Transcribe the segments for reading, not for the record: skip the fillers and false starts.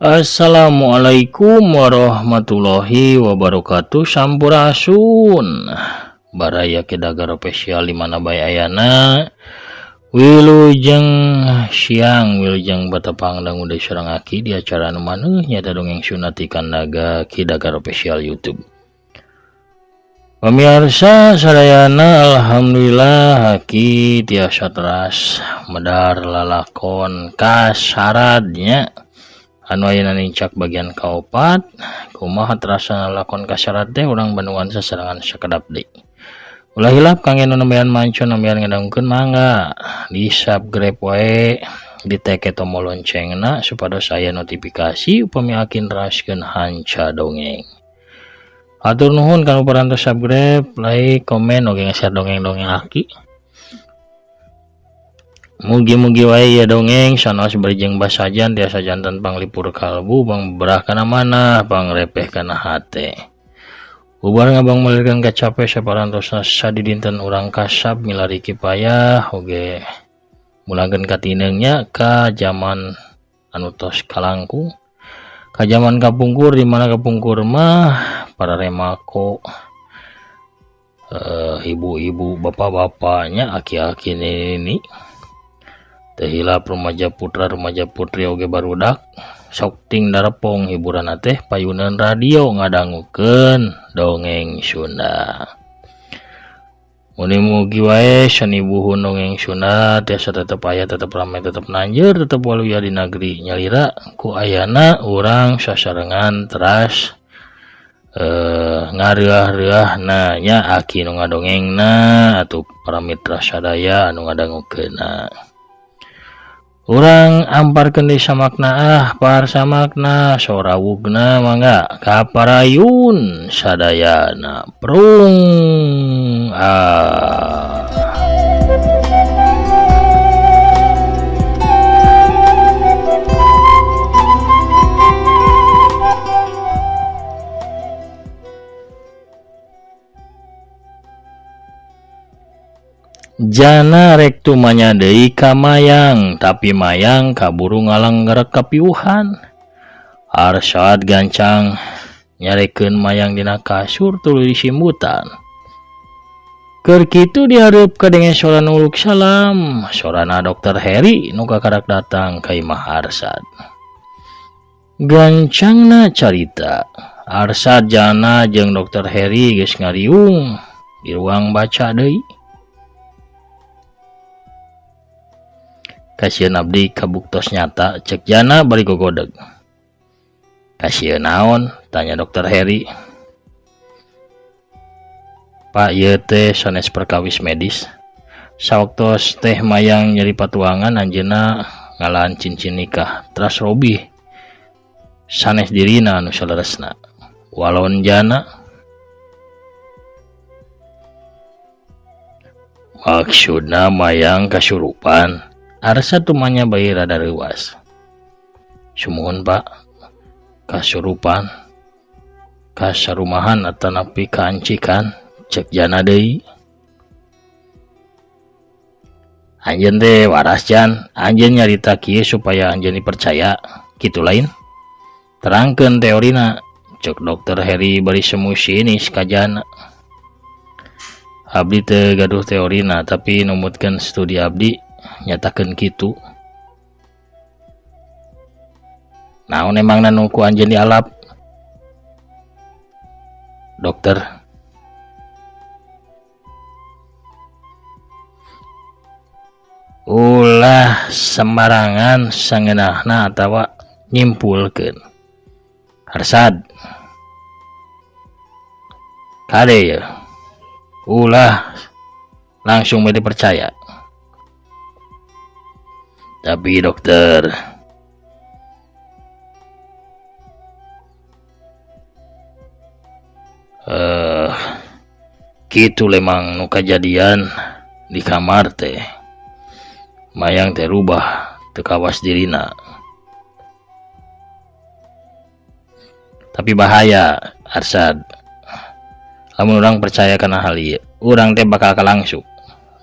Assalamualaikum warahmatullahi wabarakatuh. Sampurasun baraya ke dagar spesial di mana bae ayana wilujeng siang wilujeng batapang dan udah serang aki di acara nu maneuh nyata dongeng sunatikan naga ki dagar spesial YouTube. Pemirsa sadayana alhamdulillah haki tiasa teras medar lalakon kasaradnya anu ayeuna nincak bagian kaopat kumaha terasa lakon kasyarat teh urang Bandungan sasarangan sakedap deui. Ulah hilap kangge nu nembean mancun nembean ngadangkeun mangga di subscribe wae di teke tombol loncengna supados aya notifikasi upami akin raskeun hanca dongeng. Hatur nuhun kanu parantos subscribe, like, komen oge nge-share dongeng-dongeng aki. Mugi-mugi wae ya dongeng sanos berjeng basajan tiasa jantan panglipur kalbu bang berah kana mana pangrepeh kana hate. Ubar ngabang melirkan kacape saparantosna sadidinten urang kasab milari kipayah oge mulageun katineungnya ka zaman anu tos kalangkung. Ka zaman kapungkur di mana kapungkur mah para remako ibu-ibu bapak-bapaknya aki-aki ini teh hilap remaja putra remaja putri oge barudak sok ting darepong hiburan teh payunan radio ngadangukeun dongeng Sunda. Mugi wae seni buhun dongeng Sunda tiasa tetep aya tetep ramai tetep nanjeur tetep waluya di negeri nyalira ku ayana urang sasarengan teras ngareuah-reuah nya aki nu ngadongengna atuh para mitra sadaya anu ngadangukeunna. Urang amparkeun deui samakna parsamakna sorawugna mangga kaparayun sadayana prung Jana rek tumanya deui ka mayang tapi mayang kaburu ngalanggarek kapiuhan. Arsad gancang nyarekeun mayang dina kasur tuluy disimbutan. Keur kitu dihareup ka dengan sora nuluk salam sorana Dokter Heri nu kakarak datang ka imah Arsad. Gancangna carita Arsad jana jeung Dokter Heri geus ngariung di ruang baca deui. Kasieun abdi kabuktos nyata cek jana bari gogodeg. Kasieun naon? Tanya Dokter Heri. Pak ieu teh sanes perkawis medis. Sawaktos teh mayang nyeri patuangan anjeunna ngalahan cincin nikah teras robih. Sanes dirina anu saleresna. Walon jana maksudna mayang kasurupan. Arsad tumanya bayi rada reuas. Sumuhun Pak, kasurupan, kasarumahan atanapi kaancikan, cek jana deui. Anjeun teh waras jan, anjeun nyarita kieu supaya anjeun dipercaya, kitu lain. Terangkeun teorina, cek Dokter Heri bari semu sinis ka jana. Abdi teu gaduh teorina, tapi numutkeun studi abdi nyatakeun kitu. Naon emangna nu ku anjeun dialap? Dokter. Ulah sembarangan sangeunahna atawa nyimpulkeun. Arsad. Kade ya. Ulah langsung bae dipercaya. Tapi dokter, kitu lemang nu kajadian di kamar teh. Mayang teh rubah teu kawas dirina. Tapi bahaya, Arsad. Lamun urang percaya kana hal ieu, urang teh bakal kalangsung.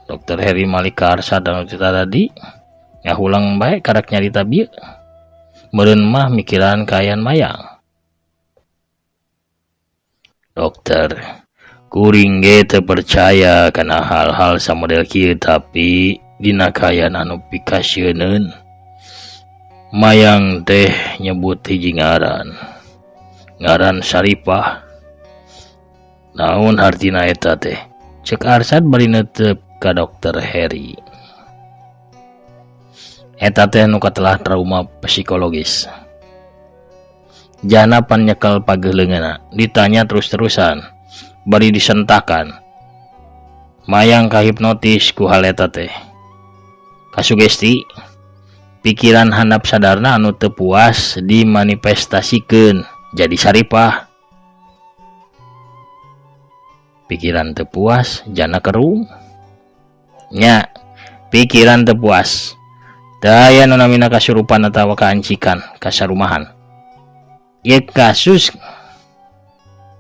Dokter Heri Malika Arsad anu tadi ngahulang bae karak nyarita bieu. meureun mah mikiran kaayaan mayang. Dokter, kuring ge teu percaya kana hal-hal samodel kieu, tapi dina kaayaan anu pikasieun mayang teh nyebut hiji ngaran Saripah. Naon artina eta teh? Cek Arsad bari neuteup ka Dokter Heri. Eta teh nu katelah trauma psikologis. Jana pan nyekel pageuleugeuna, ditanya terus-terusan, bari disentakan. Mayang kahipnotis ku hal eta teh. Kasugesti, pikiran handap sadarna anu teu puas dimanifestasikeun jadi Saripah. Pikiran teu puas jana kerung. Nya, pikiran teu puas. Teu aya nu namina kasurupan atawa kaancikan kasarumahan. Ieu kasus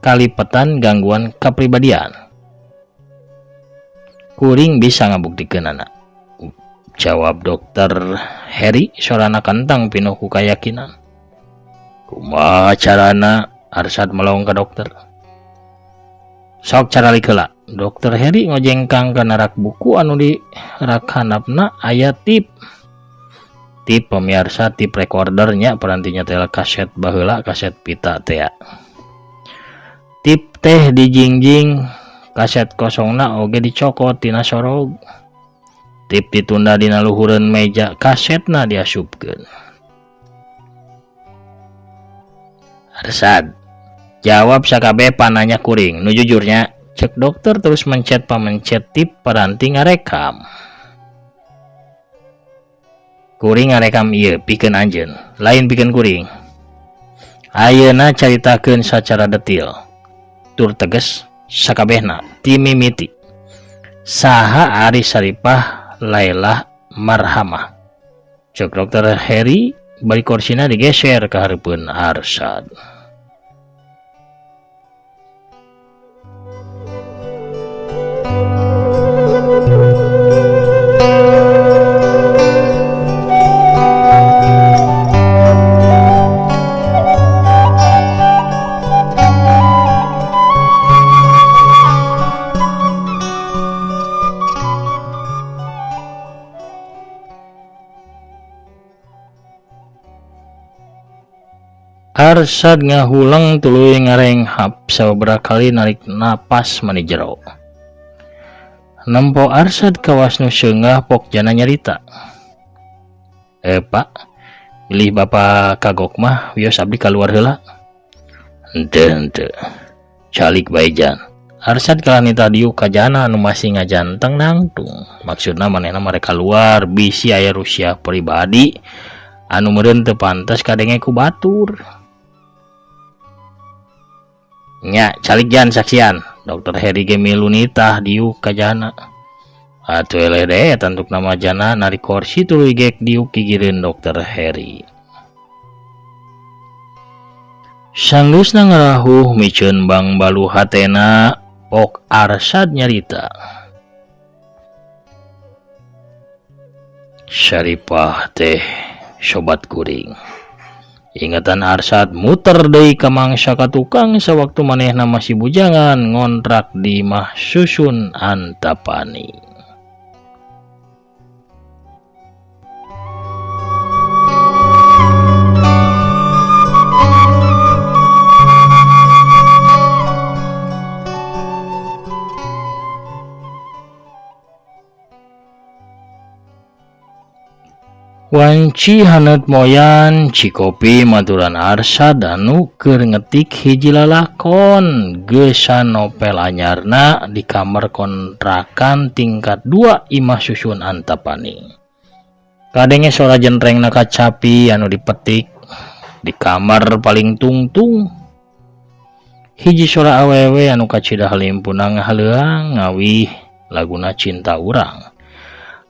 kalipetan gangguan kapribadian. Kuring bisa ngabuktikeunana. Jawab Dokter Heri sorana kentang pinuh ku kayakinan. Kumaha carana? Arsad melong ka dokter. Sok caralik heula. Dokter Heri ngojengkang kana rak buku anu di rak handapna aya tip. Tip pemirsa, tip recordernya perantinya teh kaset baheula, kaset pita teh. Tip teh dijingjing, kaset kosongna oge dicokot tina sorog. Tip ditunda dina luhureun meja, kasetna diasupkeun. Arsad, jawab sakabeh pananya kuring. Nu jujurnya, cek dokter terus mencet pamencet tip peranti ngarekam. Kuring ngarekam ieu pikeun anjeun, lain pikeun kuring. Ayeuna caritakeun sacara detil. Tur teges sakabehna ti mimiti. Saha ari Saripah Lailah Marhamah. Cek Dokter Heri bari korsina digeser ka hareupeun Arsad. Arsad ngahulang tuluy ngarenghap sababaraha kali narik napas mani jero. Nempo Arsad kawas nu seunggah pok jana nyarita. Pak, milih Bapak kagok mah wios abdi kaluar heula. Henteu. Calik bae jan. Arsad kalanita diu ka jana anu masih ngajanteng nangtung. Maksudna manehna mereka keluar bisi aya rusia pribadi anu meureun teu pantes kadenge ku batur. Nya, calik jan saksian. Dokter Heri ge milu nitah diuk ka jana. Atuh eleh deh tantuk nama jana narik kursi tuluy gek diuk kigireun Dokter Heri. Sanggeusna ngarahuh miceun bang balu hatena pok Arsad nyarita. Saripah teh sobat kuring. Ingatan Arsad muter deui ka mangsa ka tukang sawaktu manehna masih bujangan ngontrak di Mah Susun Antapani. Wanci haneut moyan cikopi maturan Arsad anu keur ngetik hiji lalakon geusan nopel anyarna di kamar kontrakan tingkat 2 Imah Susun Antapani. Kadenge sora jentrengna kacapi anu dipetik di kamar paling tungtung. Hiji sora awewe anu kacidah limpunang haleuang ngawih laguna Cinta Urang.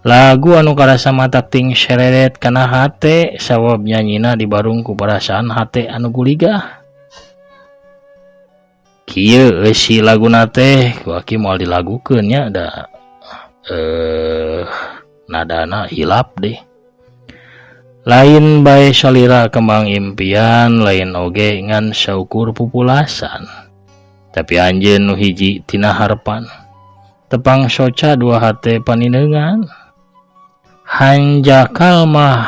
Lagu anu karasa matak ting sereret kana hate sawab nyanyina dibarung ku perasaan hate anu guligah. Kieu si laguna teh waki moal dilagukeun nya da nadana hilap deh. Lain bae salira kembang impian, lain oge ngan saukur pupulasan. Tapi anjeun nu hiji tina harapan, tepang soca dua hate paninengan. Hanjakal mah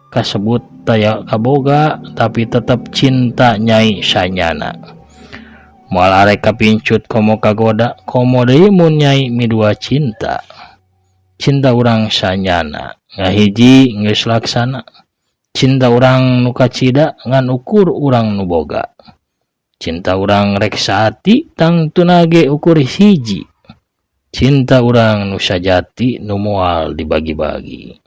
kasebut taya kaboga, tapi tetep cinta nyai sanyana. Moal arek kapincut komo kagoda, komo deui mun nyai midua cinta. Cinta urang sanyana, ngahiji geus laksana. Cinta urang nu kacida ngan ukur urang nu boga. Cinta urang rek saati tang tunage ukur hiji. Cinta urang nu sajati nu moal dibagi-bagi.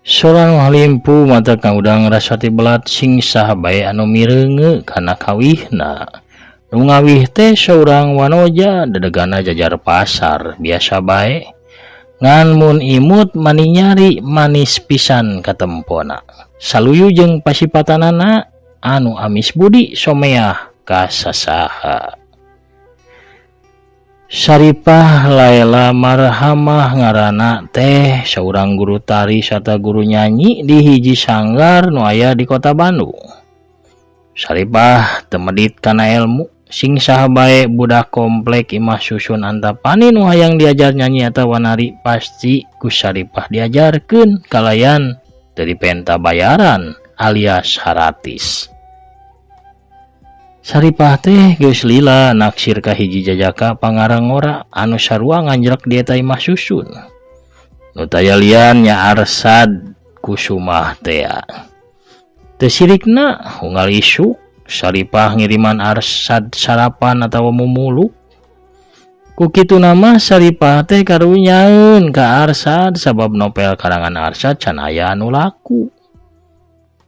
Soran halimpu mata kang udang rasati belat sing saha bae anu mireunge kana kawihna. Nu ngawih teh saurang wanoja dadegana jajar pasar biasa bae. Ngan mun imut mani nyari manis pisan katempona. Saluyu jeung pasipatanana anu amis budi someah ka sasaha. Saripah Laila Marhamah ngaranna teh saurang guru tari serta guru nyanyi di hiji sanggar nu aya di kota Bandung. Saripah teu medit kana ilmu, sing saha bae budak komplek imah susun antapani nu hayang diajar nyanyi atawa nari pasti ku Saripah diajarkeun kalayan dari penta bayaran alias haratis. Saripah teh geus lila naksir ka hiji jajaka pangarangora anu sarua nganjrek di eta imah susun. Nu taya lian nya Arsad Kusumah teh. Teu sirikna unggal isuk Saripah ngiriman Arsad sarapan atawa mumuluk. Ku kitu nama Saripah teh karunyaeun ka Arsad sabab nopel karangan Arsad can aya anu laku.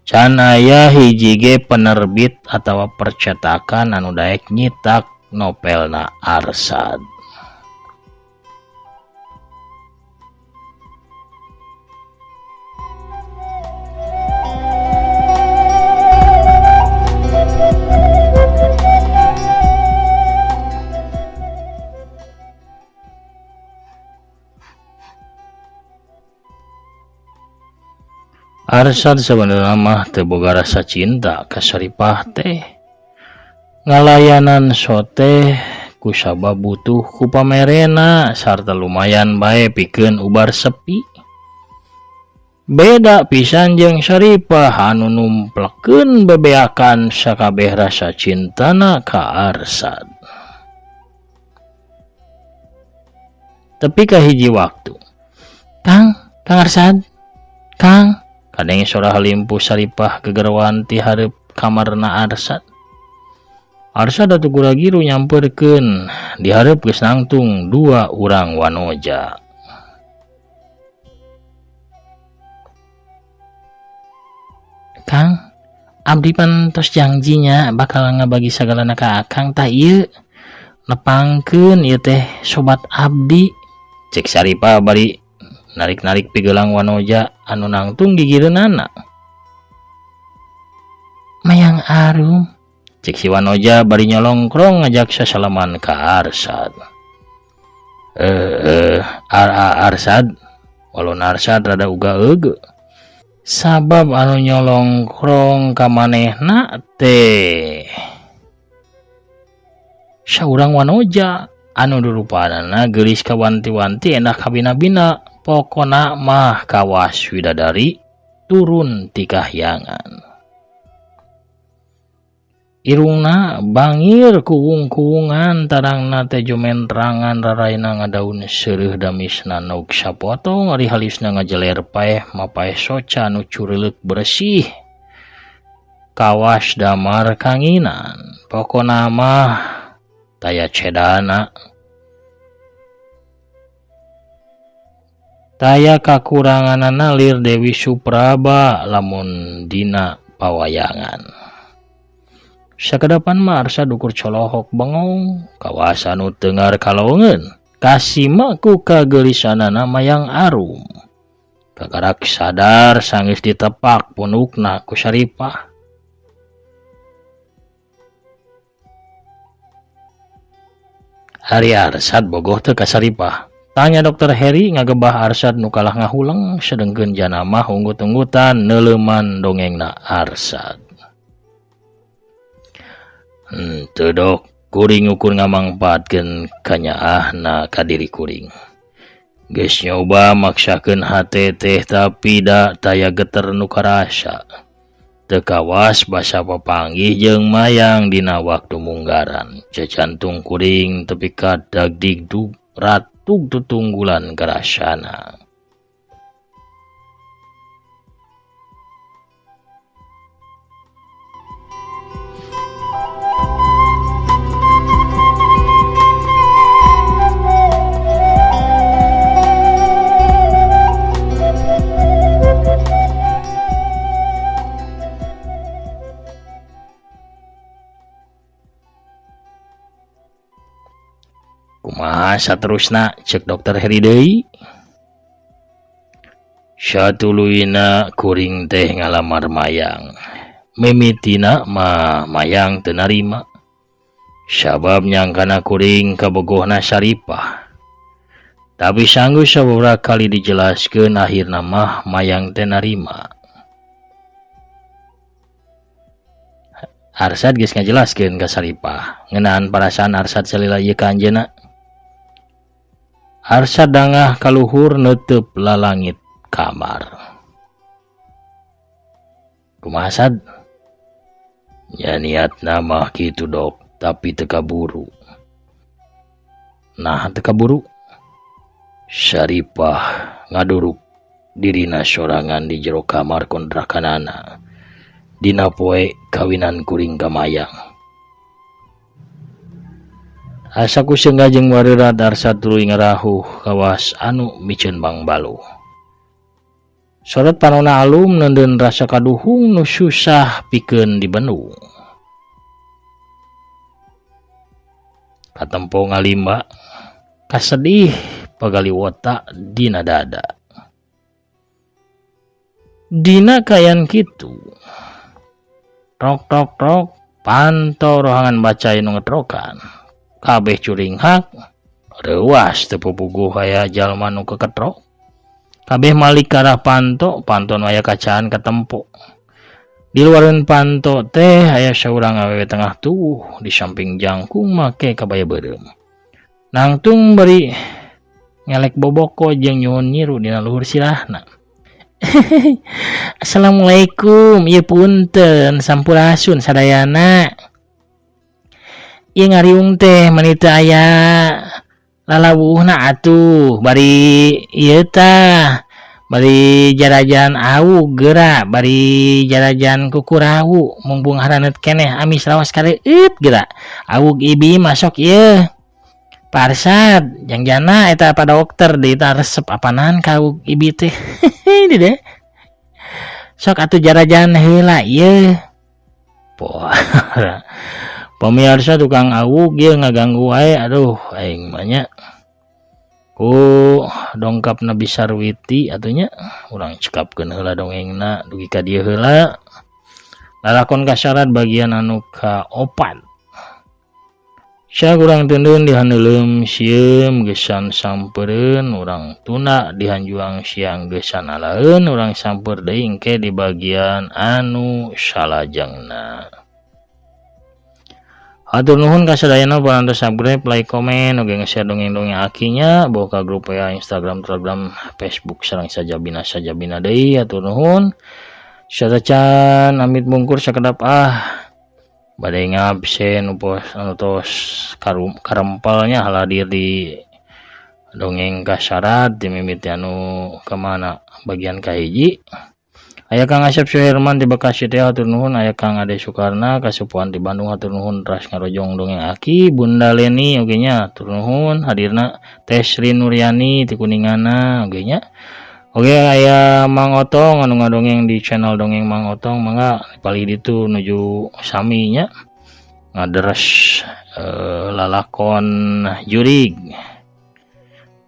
Can aya hiji ge penerbit atawa percetakan anu daek nyitak nopelna Arsad. Arsad sebenarnya mah teu boga rasa cinta ka Saripah teh. Ngalayanan sote ku sabab butuh ku pamerena sarta lumayan bae pikeun ubar sepi. Beda pisan jeung Saripah anu numplekeun bebeakan sakabeh rasa cintana ka Arsad. Tapi ka hiji waktu, Kang Arsad, Kang kadang sora halimpu Saripah gegerwan ti hareup kamarna Arsad. Arsad atuh gura-giru nyamperkeun di hareup geus nangtung dua urang wanoja. Kang, abdi pantos janjinya bakal ngabagi sagalana ka Akang tah ieu. Nepangkeun ieu teh sobat abdi. Cek Saripah bari narik-narik pigelang wanoja anu nangtung gigireunana. Mayang arum, cek si wanoja bari nyolongkrong ngajak sasalaman ka Arsad. Arsad, walon Arsad rada uga euge. Sabab anu nyolongkrong ka manehna teh saurang wanoja anu rupanana geulis kawanti-wanti endah kabina-bina. Pokona mah kawas widadari turun ti kahyangan. Irungna bangir kuwung-kuwungan tarangna teh jumentrangan raraina ngadaun seureuh damisna nauk sapotong ari halisna ngajeler paeh mapaeh soca nu cureulek bersih. Kawas damar kanginan. Pokona mah taya cedana, taya kakuranganana lir Dewi Supraba lamun dina pawayangan. Sakedapan mah Arsad ukur colohok bengong, kawasan nu tengar kalongeun, kasima ku kagelisanana mayang arum. Kagarak sadar sanggeus ditepak punukna ku Syaripah. Hari Arsad bogoh teu ka Syaripah. Tanya dokter Heri ngagebah Arsad nu kalah ngahuleng sedengkeun jana mah unggut-unggutan neuleuman dongengna Arsad. Teu dok, kuring ukur ngamangpaatkeun kanyaahna ka diri kuring. Geus nyoba maksakeun hate teh tapi da taya geter nu karasa. Teu kawas basa papanggih jeung mayang dina waktu munggaran. Cecantung kuring tepi ka dagdigdug ratug tutunggulan karasana. Kumaha saterusna cek dokter Heri deui. Satuluyna kuring teh ngalamar mayang. Mimitina mah mayang teu narima. Sabab nyangkana kuring kabogohna Syaripah. Tapi sanggeus sababaraha kali dijelaskeun akhirna mah mayang teh narima. Arsad geus ngajelaskeun ka Syaripah ngeunaan parasaan Arsad salila ieu ka anjeunna. Arsad dangah kaluhur neuteub lalangit kamar. Kumaha Sad? Ya niatna mah kitu dok, tapi teu kaburu. Nah teu kaburu? Syaripah ngaduruk dirina sorangan di jero kamar kontrakanana dina poe kawinan kuring ka mayang. Asa ku seungga jeung wareurat Arsad tuluy ngarahuh kawas anu miceun Bang Balu. Sorot panonna alum neundeun rasa kaduhung nu susah pikeun dibenu. Katempo ngalimba, kasedih pagaliwota dina dada. Dina kayan kitu. Rok panto rohangan bacai nu ngetrokan. Kabeh curing hak, reuas teu pupuguh aya jalma nu keketrok. Kabeh malik karah panto nu aya kacaan katempo. Di luareun panto teh aya saurang awewe tengah tuwuh di samping jangkung make kabaya beureum. Nangtung bari ngelek boboko jeung nyuhun nyiru dina luhur sirahna. Assalamualaikum, ieu punten sampurasun sadayana. Ieu ngariung teh mani teu aya lalawuhna atuh bari ieu tah bari jarajan awug geura bari jarajan kukurawu mumpung haraneut keneh amis lawas kareueut geura awug ibi masok ieu Parsad jangjana eta apa dokter deui tah resep apanahan ka awug ibi teh deh sok atuh jarajan heula ieu pemirsa tukang awug ieu ngaganggu wae aduh aing mah nya ku dongkap Nabi Sarwiti atunya urang cekapkeun heula dongengna dugi ka dieu heula lalakon kasyarat bagian anu ka-4 sia urang teuneun dihaneuleum sieum geusan sampeureun urang tuna dihanjuang siang geusan alaeun urang sampeur deui engke di bagian anu salajengna. Hatur nuhun ka sadayana parantos subscribe, like, komen, oge nge-share dongeng-dongeng akinya bawa ka grup ya Instagram, Telegram, Facebook sareng sajabina deui. Hatur nuhun. Sadacan amit bungkur sakedap bade ngabsen upos anu tos karempelnya haladir di dongeng kasyarat di mimiti anu kemana bagian kahiji. Aya Kang Asep Suherman di Bekasi teh hatur nuhun, aya Kang Ade Sukarna Kasupuan di Bandung hatur nuhun, ras ngarojong dongeng Aki, Bunda Leni oge nya hatur nuhun, hadirna Teh Sri Nuryani ti Kuningana oge nya. Oge aya Mang Otong anu ngadongeng di channel dongeng Mang Otong, mangga palih ditu nuju sami nya ngaderes lalakon jurig.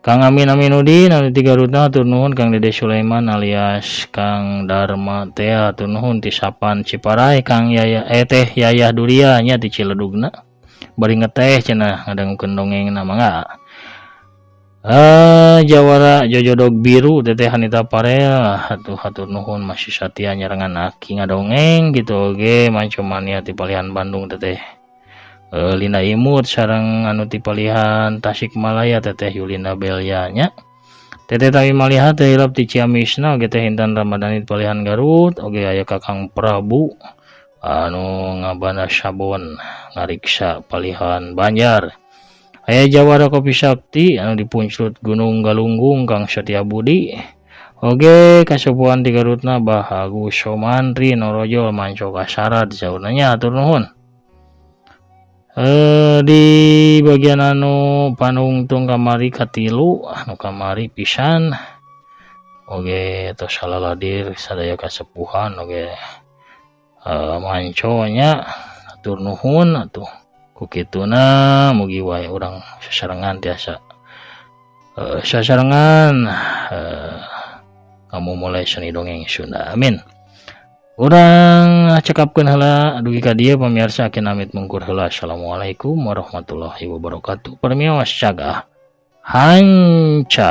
Kang Amin Aminuddin anu ti Garutna hatur nuhun, Kang Dede Sulaiman alias Kang Dharma teh hatur nuhun ti Sapan Ciparai, Kang Yaya teh Yayah Duria nya ti Ciledugna. Bari ngeteh cenah ngadangukeun dongengna mangga. Jawara Jojodog Biru teteh Hanita Parel hatur nuhun masih satia nyarengan Aki ngadongeng gitu oge, Mancomania ti Palihan Bandung teteh Lina Imut sareng anu ti Palihan Tasikmalaya teteh Yulina Belia nya. Teteh Tawi Maliha teh hilap ti Ciamisna oge teh Intan Ramadhani ti Palihan Garut, oge aya Kakang Prabu anu ngabana sabon ngariksa Palihan Banjar. Aya Jawara Kopi Sakti anu dipunclut Gunung Galunggung Kang Satya Budi. Oge Kasupuan ti Garutna Bahagu Somantri Norojol Manco Kasarat saunanya atur nuhun. Di bagian anu panungtung kamari katilu anu kamari pisan. Oge tos salaladir sadaya kasepuhan oge manco nya atur nuhun atuh. Kukituna mugi wae urang sasarengan tiasa sasarengan kamu mulai seni dongeng Sunda, amin. Urang cekapkeun heula dugi ka dieu pamirsa akin amit mungkur heula. Assalamualaikum warahmatullahi wabarakatuh. Permios cagah hancang.